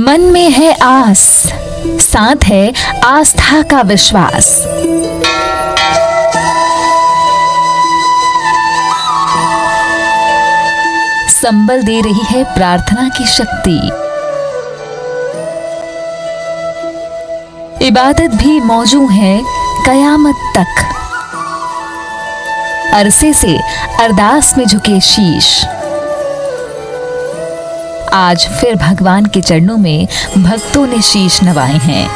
मन में है आस, साथ है आस्था का विश्वास। संबल दे रही है प्रार्थना की शक्ति। इबादत भी मौजूद है कयामत तक। अरसे से अरदास में झुके शीश। आज फिर भगवान के चरणों में भक्तों ने शीश नवाए हैं।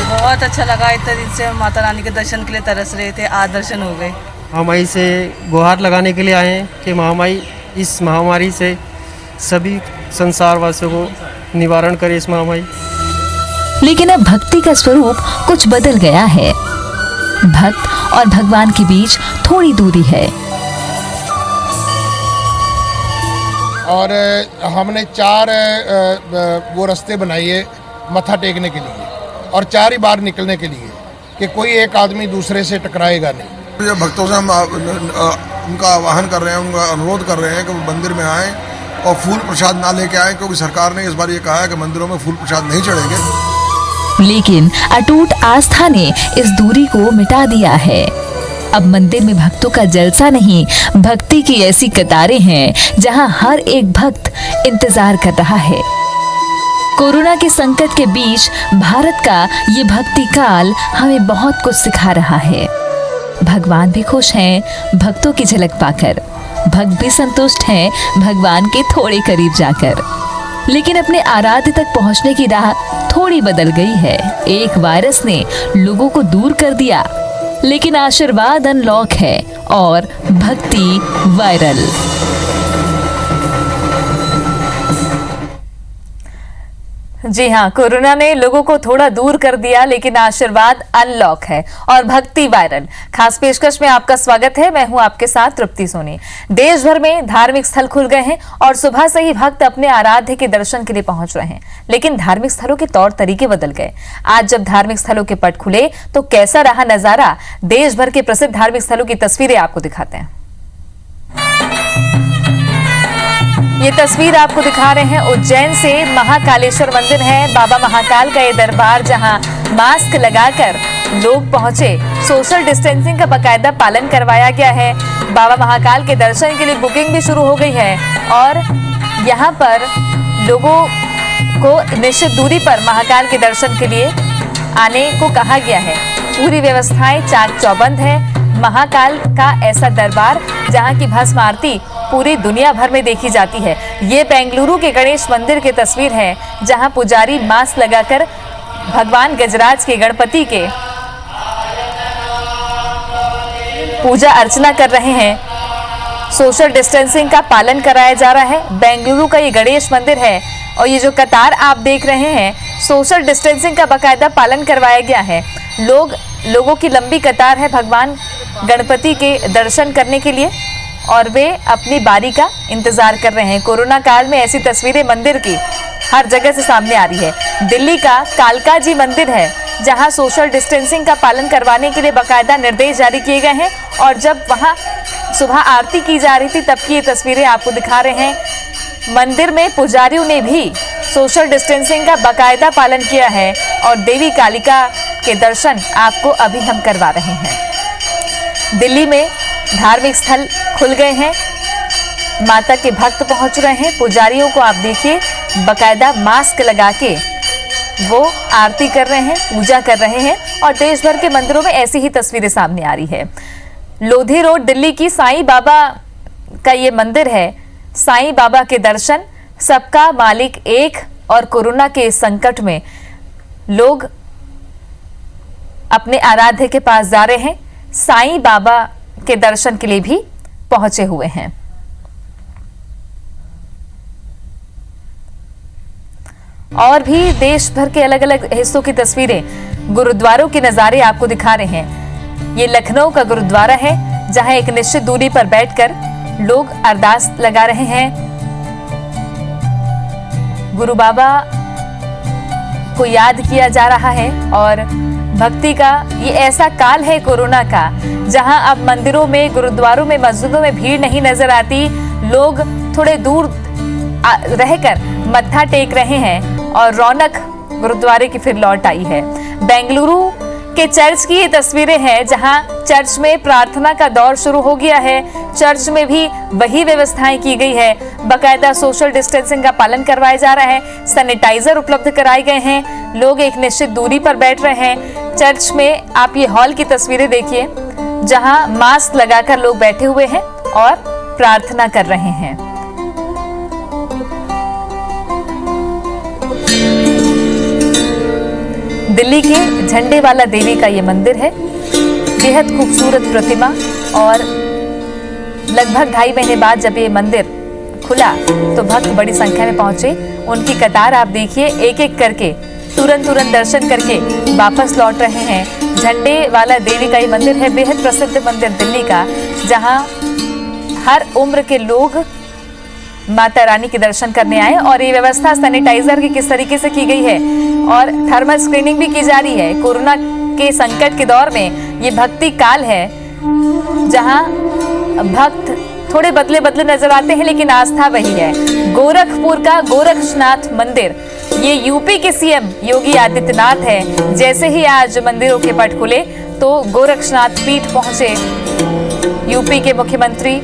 बहुत अच्छा लगा। इतने दिन से हम माता रानी के दर्शन के लिए तरस रहे थे, आज दर्शन हो गए। महामारी से गुहार लगाने के लिए आए हैं कि महामारी, इस महामारी से सभी संसार वासियों को निवारण करे इस महामारी। लेकिन अब भक्ति का स्वरूप कुछ बदल गया है। भक्त और भगवान के बीच थोड़ी दूरी है। और हमने 4 वो रास्ते बनाए मत्था टेकने के लिए और 4 ही बार निकलने के लिए कि कोई एक आदमी दूसरे से टकराएगा नहीं। जो भक्तों से हम उनका आह्वान कर रहे हैं, उनका अनुरोध कर रहे हैं कि वो मंदिर में आएँ और फूल प्रसाद ना लेके आएँ, क्योंकि सरकार ने इस बार ये कहा है कि मंदिरों में फूल प्रसाद नहीं चढ़ेंगे। लेकिन अटूट आस्था ने इस दूरी को मिटा दिया है। अब मंदिर में भक्तों का जलसा नहीं, भक्ति की ऐसी कतारें हैं जहां हर एक भक्त इंतजार कर रहा है। कोरोना के संकट के बीच भारत का ये भक्ति काल हमें बहुत कुछ सिखा रहा है। भगवान भी खुश हैं भक्तों की झलक पाकर, भक्त भी संतुष्ट हैं भगवान के थोड़े करीब जाकर। लेकिन अपने आराध्य तक पहुंचने की राह थोड़ी बदल गई है। एक वायरस ने लोगों को दूर कर दिया, लेकिन आशीर्वाद अनलॉक है और भक्ति वायरल। जी हाँ, कोरोना ने लोगों को थोड़ा दूर कर दिया, लेकिन आशीर्वाद अनलॉक है और भक्ति वायरल। खास पेशकश में आपका स्वागत है। मैं हूं आपके साथ तृप्ति सोनी। देश भर में धार्मिक स्थल खुल गए हैं और सुबह से ही भक्त अपने आराध्य के दर्शन के लिए पहुंच रहे हैं। लेकिन धार्मिक स्थलों के तौर तरीके बदल गए। आज जब धार्मिक स्थलों के पट खुले तो कैसा रहा नजारा, देश भर के प्रसिद्ध धार्मिक स्थलों की तस्वीरें आपको दिखाते हैं। ये तस्वीर आपको दिखा रहे हैं उज्जैन से। महाकालेश्वर मंदिर है, बाबा महाकाल का ये दरबार, जहां मास्क लगाकर लोग पहुंचे। सोशल डिस्टेंसिंग का बाकायदा पालन करवाया गया है। बाबा महाकाल के दर्शन के लिए बुकिंग भी शुरू हो गई है और यहां पर लोगों को निश्चित दूरी पर महाकाल के दर्शन के लिए आने को कहा गया है। पूरी व्यवस्थाएं चाक चौबंद है। महाकाल का ऐसा दरबार जहां की भस्म आरती पूरी दुनिया भर में देखी जाती है। ये बेंगलुरु के गणेश मंदिर की तस्वीर है, जहां पुजारी मास्क लगाकर भगवान गजराज के गणपति के पूजा अर्चना कर रहे हैं। सोशल डिस्टेंसिंग का पालन कराया जा रहा है। बेंगलुरु का ये गणेश मंदिर है और ये जो कतार आप देख रहे हैं, सोशल डिस्टेंसिंग का बाकायदा पालन करवाया गया है। लोगों की लंबी कतार है भगवान गणपति के दर्शन करने के लिए और वे अपनी बारी का इंतजार कर रहे हैं। कोरोना काल में ऐसी तस्वीरें मंदिर की हर जगह से सामने आ रही है। दिल्ली का कालका जी मंदिर है, जहां सोशल डिस्टेंसिंग का पालन करवाने के लिए बाकायदा निर्देश जारी किए गए हैं और जब वहां सुबह आरती की जा रही थी तब की ये तस्वीरें आपको दिखा रहे हैं। मंदिर में पुजारियों ने भी सोशल डिस्टेंसिंग का बाकायदा पालन किया है और देवी कालिका के दर्शन आपको अभी हम करवा रहे हैं। दिल्ली में धार्मिक स्थल खुल गए हैं, माता के भक्त पहुंच रहे हैं। पुजारियों को आप देखिए बाकायदा मास्क लगा के वो आरती कर रहे हैं, पूजा कर रहे हैं और देश भर के मंदिरों में ऐसी ही तस्वीरें सामने आ रही है। लोधी रोड दिल्ली की साईं बाबा का ये मंदिर है। साईं बाबा के दर्शन, सबका मालिक एक और कोरोना के इस संकट में लोग अपने आराध्य के पास जा रहे हैं। साईं बाबा के दर्शन के लिए भी पहुंचे हुए हैं। और भी देश भर के अलग अलग हिस्सों की तस्वीरें, गुरुद्वारों के नजारे आपको दिखा रहे हैं। ये लखनऊ का गुरुद्वारा है, जहां एक निश्चित दूरी पर बैठकर लोग अरदास लगा रहे हैं। गुरु बाबा को याद किया जा रहा है और भक्ति का ये ऐसा काल है कोरोना का, जहां अब मंदिरों में, गुरुद्वारों में, मस्जिदों में भीड़ नहीं नजर आती। लोग थोड़े दूर रहकर मत्था टेक रहे हैं और रौनक गुरुद्वारे की फिर लौट आई है। बेंगलुरु के चर्च की ये तस्वीरें हैं जहां चर्च में प्रार्थना का दौर शुरू हो गया है। चर्च में भी वही व्यवस्थाएं की गई है, बाकायदा सोशल डिस्टेंसिंग का पालन करवाया जा रहा है, सैनिटाइजर उपलब्ध कराए गए हैं, लोग एक निश्चित दूरी पर बैठ रहे हैं। चर्च में आप ये हॉल की तस्वीरें देखिए जहां मास्क लगाकर लोग बैठे हुए हैं और प्रार्थना कर रहे हैं। दिल्ली के झंडे वाला देवी का ये मंदिर है, बेहद खूबसूरत प्रतिमा, और लगभग 2.5 महीने बाद जब ये मंदिर खुला तो भक्त बड़ी संख्या में पहुंचे। उनकी कतार आप देखिए, एक एक करके तुरंत दर्शन करके वापस लौट रहे हैं। झंडे वाला देवी का ये मंदिर है, बेहद प्रसिद्ध मंदिर दिल्ली का, जहां हर उम्र के लोग माता रानी के दर्शन करने आए। और ये व्यवस्था सैनिटाइजर की किस तरीके से की गई है और थर्मल स्क्रीनिंग भी की जा रही है। कोरोना के संकट के दौर में ये भक्ति काल है जहां भक्त थोड़े बदले नजर आते हैं, लेकिन आस्था वही है। गोरखपुर का गोरक्षनाथ मंदिर, ये यूपी के सीएम योगी आदित्यनाथ है। जैसे ही आज मंदिरों के पट खुले तो गोरक्षनाथ पीठ पहुंचे यूपी के मुख्यमंत्री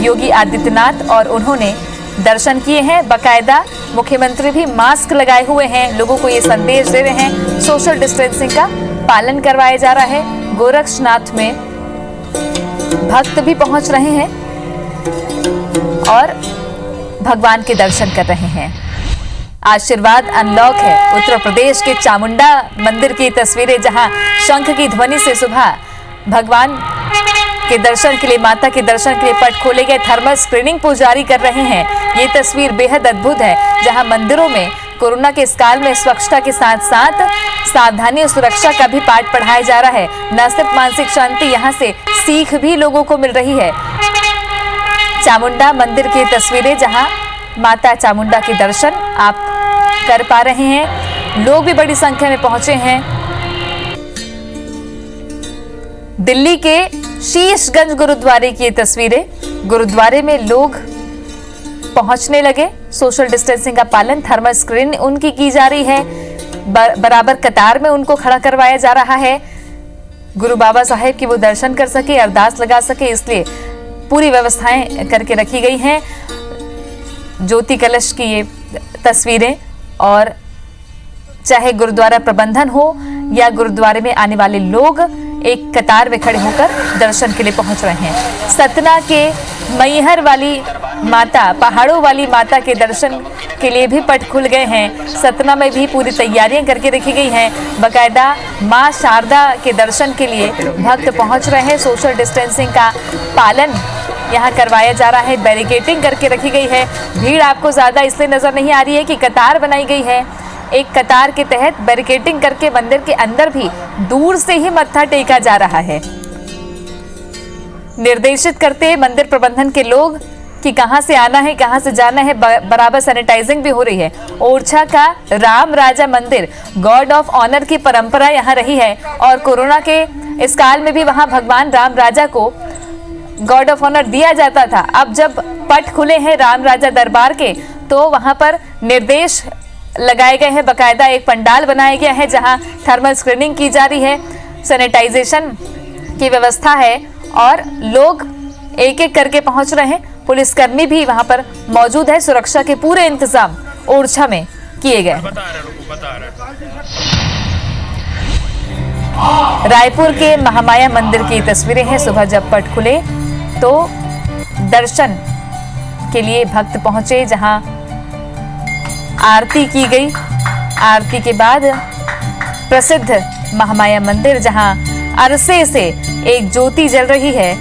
योगी आदित्यनाथ और उन्होंने दर्शन किए हैं। बाकायदा मुख्यमंत्री भी मास्क लगाए हुए हैं, लोगों को ये संदेश दे रहे हैं सोशल डिस्टेंसिंग का पालन करवाया जा रहा है। गोरक्षनाथ में भक्त भी पहुंच रहे हैं और भगवान के दर्शन कर रहे हैं। आशीर्वाद अनलॉक है। उत्तर प्रदेश के चामुंडा मंदिर की तस्वीरें जहां शंख की ध्वनि से सुबह भगवान के दर्शन के लिए, माता के दर्शन के लिए पट खोले गए। थर्मल स्क्रीनिंग पुजारी कर रहे हैं। ये तस्वीर बेहद अद्भुत है जहां मंदिरों में कोरोना के इस काल में स्वच्छता के साथ साथ सावधानी और सुरक्षा का भी पाठ पढ़ाया जा रहा है। न सिर्फ मानसिक शांति, यहाँ से सीख भी लोगों को मिल रही है। चामुंडा मंदिर की तस्वीरें जहां माता चामुंडा के दर्शन आप कर पा रहे हैं। लोग भी बड़ी संख्या में पहुंचे हैं। दिल्ली के शीशगंज गुरुद्वारे की ये तस्वीरें, गुरुद्वारे में लोग पहुंचने लगे। सोशल डिस्टेंसिंग का पालन, थर्मल स्क्रीनिंग उनकी की जा रही है। बराबर कतार में उनको खड़ा करवाया जा रहा है। गुरु बाबा साहेब की वो दर्शन कर सके, अरदास लगा सके, इसलिए पूरी व्यवस्थाएं करके रखी गई हैं। ज्योति कलश की ये तस्वीरें, और चाहे गुरुद्वारा प्रबंधन हो या गुरुद्वारे में आने वाले लोग एक कतार में खड़े होकर दर्शन के लिए पहुंच रहे हैं। सतना के मैहर वाली माता, पहाड़ों वाली माता के दर्शन के लिए भी पट खुल गए हैं। सतना में भी पूरी तैयारियां करके रखी गई हैं। बाकायदा मां शारदा के दर्शन के लिए भक्त पहुंच रहे हैं। सोशल डिस्टेंसिंग का पालन यहाँ करवाया जा रहा है। बैरिकेडिंग करके रखी गई है। भीड़ आपको ज़्यादा इसलिए नज़र नहीं आ रही है कि कतार बनाई गई है। एक कतार के तहत बैरिकेडिंग करके मंदिर के अंदर भी दूर से ही मत्था टेका जा रहा है। निर्देशित करते मंदिर प्रबंधन के लोग कि कहां से आना है, कहां से जाना है। बराबर सैनिटाइजिंग भी हो रही है। ओरछा का राम राजा मंदिर, गॉड ऑफ ऑनर की परंपरा यहां रही है और कोरोना के इस काल में भी वहां भगवान राम राजा को गॉड ऑफ ऑनर दिया जाता था। अब जब पट खुले हैं राम राजा दरबार के तो वहां पर निर्देश लगाए गए हैं। बाकायदा एक पंडाल बनाया गया है जहां थर्मल स्क्रीनिंग की जा रही है, सैनिटाइजेशन की व्यवस्था है और लोग एक एक करके पहुंच रहे हैं। पुलिसकर्मी भी वहां पर मौजूद है। सुरक्षा के पूरे इंतजाम ओरछा में किए गए। रायपुर के महामाया मंदिर की तस्वीरें हैं। सुबह जब पट खुले तो दर्शन के लिए भक्त पहुंचे, जहां आरती की गई। आरती के बाद प्रसिद्ध महामाया मंदिर, जहां अरसे से एक ज्योति जल रही है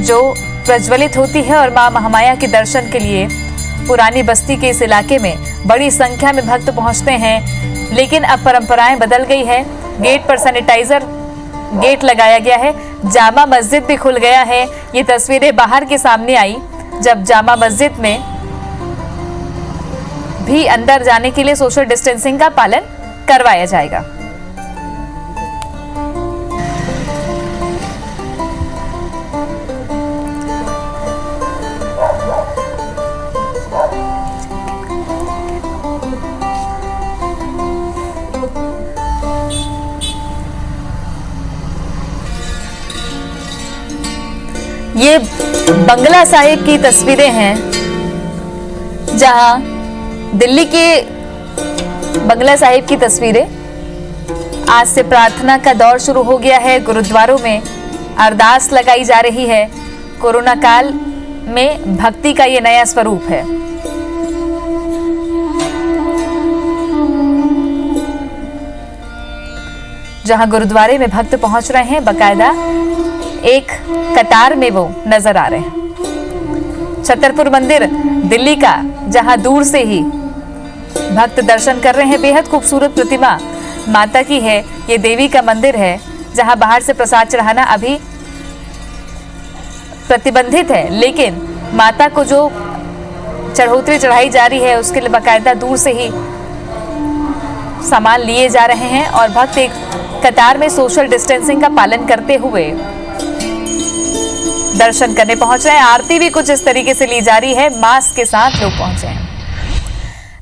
जो प्रज्वलित होती है और मां महामाया के दर्शन के लिए पुरानी बस्ती के इस इलाके में बड़ी संख्या में भक्त पहुंचते हैं। लेकिन अब परंपराएं बदल गई है। गेट पर सैनिटाइजर गेट लगाया गया है। जामा मस्जिद भी खुल गया है। ये तस्वीरें बाहर के सामने आई जब जामा मस्जिद में भी अंदर जाने के लिए सोशल डिस्टेंसिंग का पालन करवाया जाएगा। ये बंगला साहिब की तस्वीरें हैं, जहां दिल्ली के बंगला साहिब की तस्वीरें। आज से प्रार्थना का दौर शुरू हो गया है। गुरुद्वारों में अरदास लगाई जा रही है। कोरोना काल में भक्ति का ये नया स्वरूप है। जहां गुरुद्वारे में भक्त पहुंच रहे हैं, बकायदा एक कतार में वो नजर आ रहे हैं। छतरपुर मंदिर दिल्ली का, जहां दूर से ही भक्त दर्शन कर रहे हैं। बेहद खूबसूरत प्रतिमा माता की है। ये देवी का मंदिर है, जहां बाहर से प्रसाद चढ़ाना अभी प्रतिबंधित है, लेकिन माता को जो चढ़ोतरी चढ़ाई जा रही है उसके लिए बाकायदा दूर से ही सामान लिए जा रहे हैं और भक्त एक कतार में सोशल डिस्टेंसिंग का पालन करते हुए दर्शन करने पहुंच रहे हैं। आरती भी कुछ इस तरीके से ली जा रही है, मास्क के साथ लोग पहुंचे हैं।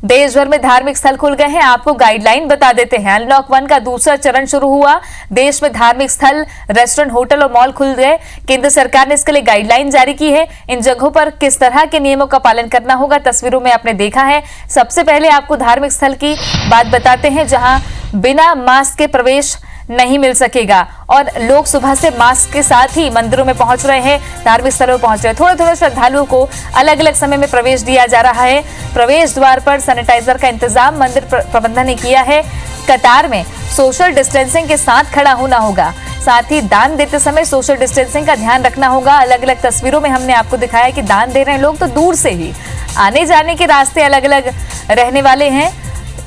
देश भर में धार्मिक स्थल खुल गए हैं। आपको गाइडलाइन बता देते हैं। अनलॉक 1 का दूसरा चरण शुरू हुआ। देश में धार्मिक स्थल, रेस्टोरेंट, होटल और मॉल खुल गए। केंद्र सरकार ने इसके लिए गाइडलाइन जारी की है। इन जगहों पर किस तरह के नियमों का पालन करना होगा, तस्वीरों में आपने देखा है। सबसे पहले आपको धार्मिक स्थल की बात बताते हैं, जहां बिना मास्क के प्रवेश नहीं मिल सकेगा और लोग सुबह से मास्क के साथ ही मंदिरों में पहुंच रहे हैं, धार्मिक स्थलों में पहुंच रहे हैं। थोड़े थोड़े श्रद्धालुओं को अलग अलग समय में प्रवेश दिया जा रहा है। प्रवेश द्वार पर सैनिटाइजर का इंतजाम मंदिर प्रबंधन ने किया है। कतार में सोशल डिस्टेंसिंग के साथ खड़ा होना होगा। साथ ही दान देते समय सोशल डिस्टेंसिंग का ध्यान रखना होगा। अलग अलग तस्वीरों में हमने आपको दिखाया कि दान दे रहे हैं लोग तो दूर से ही। आने जाने के रास्ते अलग अलग रहने वाले हैं।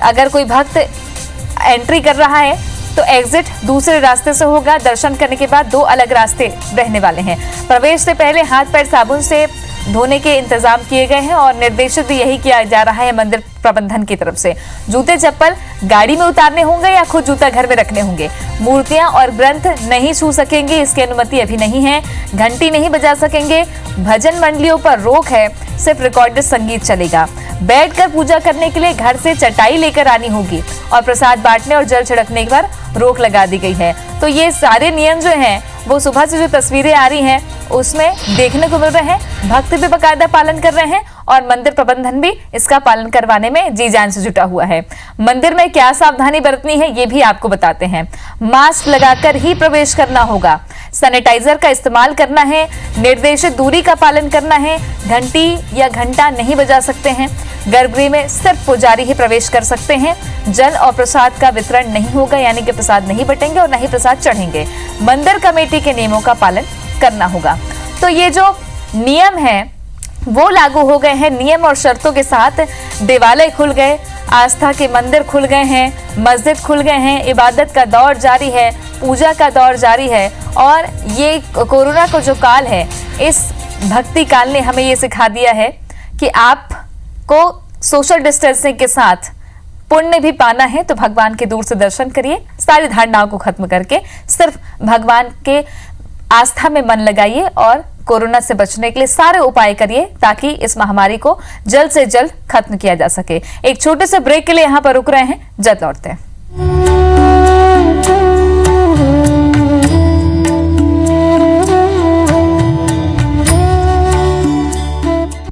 अगर कोई भक्त एंट्री कर रहा है तो एग्जिट दूसरे रास्ते से होगा। दर्शन करने के बाद 2 अलग रास्ते रहने वाले हैं। प्रवेश से पहले हाथ पैर साबुन से धोने के इंतजाम किए गए हैं और निर्देशित भी यही किया जा रहा है मंदिर प्रबंधन की तरफ से। जूते चप्पल गाड़ी में उतारने होंगे या खुद जूता घर में रखने होंगे। मूर्तियां और ग्रंथ नहीं छू सकेंगे, इसकी अनुमति अभी नहीं है। घंटी नहीं बजा सकेंगे। भजन मंडलियों पर रोक है, सिर्फ रिकॉर्डेड संगीत चलेगा। बैठकर पूजा करने के लिए घर से चटाई लेकर आनी होगी और प्रसाद बांटने और जल छिड़कने पर रोक लगा दी गई है। तो ये सारे नियम जो हैं वो सुबह से जो तस्वीरें आ रही हैं उसमें देखने को मिल रहे हैं। भक्त भी बाकायदा पालन कर रहे हैं और मंदिर प्रबंधन भी इसका पालन करवाने में जी जान से जुटा हुआ है। मंदिर में क्या सावधानी बरतनी है ये भी आपको बताते हैं। मास्क लगाकर ही प्रवेश करना होगा। सैनिटाइजर का इस्तेमाल करना है। निर्देशित दूरी का पालन करना है। घंटी या घंटा नहीं बजा सकते हैं। गर्भगृह में सिर्फ पुजारी ही प्रवेश कर सकते हैं। जल और प्रसाद का वितरण नहीं होगा, यानी कि प्रसाद नहीं बटेंगे और नहीं प्रसाद चढ़ेंगे। मंदिर कमेटी के नियमों का पालन करना होगा। तो ये जो नियम है वो लागू हो गए हैं। नियम और शर्तों के साथ देवालय खुल गए, आस्था के मंदिर खुल गए हैं, मस्जिद खुल गए हैं। इबादत का दौर जारी है, पूजा का दौर जारी है। और ये कोरोना का जो काल है, इस भक्ति काल ने हमें ये सिखा दिया है कि आपको सोशल डिस्टेंसिंग के साथ पुण्य भी पाना है तो भगवान के दूर से दर्शन करिए। सारी धारणाओं को खत्म करके सिर्फ भगवान के आस्था में मन लगाइए और कोरोना से बचने के लिए सारे उपाय करिए ताकि इस महामारी को जल्द से जल्द खत्म किया जा सके। एक छोटे से ब्रेक के लिए यहाँ पर रुक रहे हैं, जल्द लौटते हैं।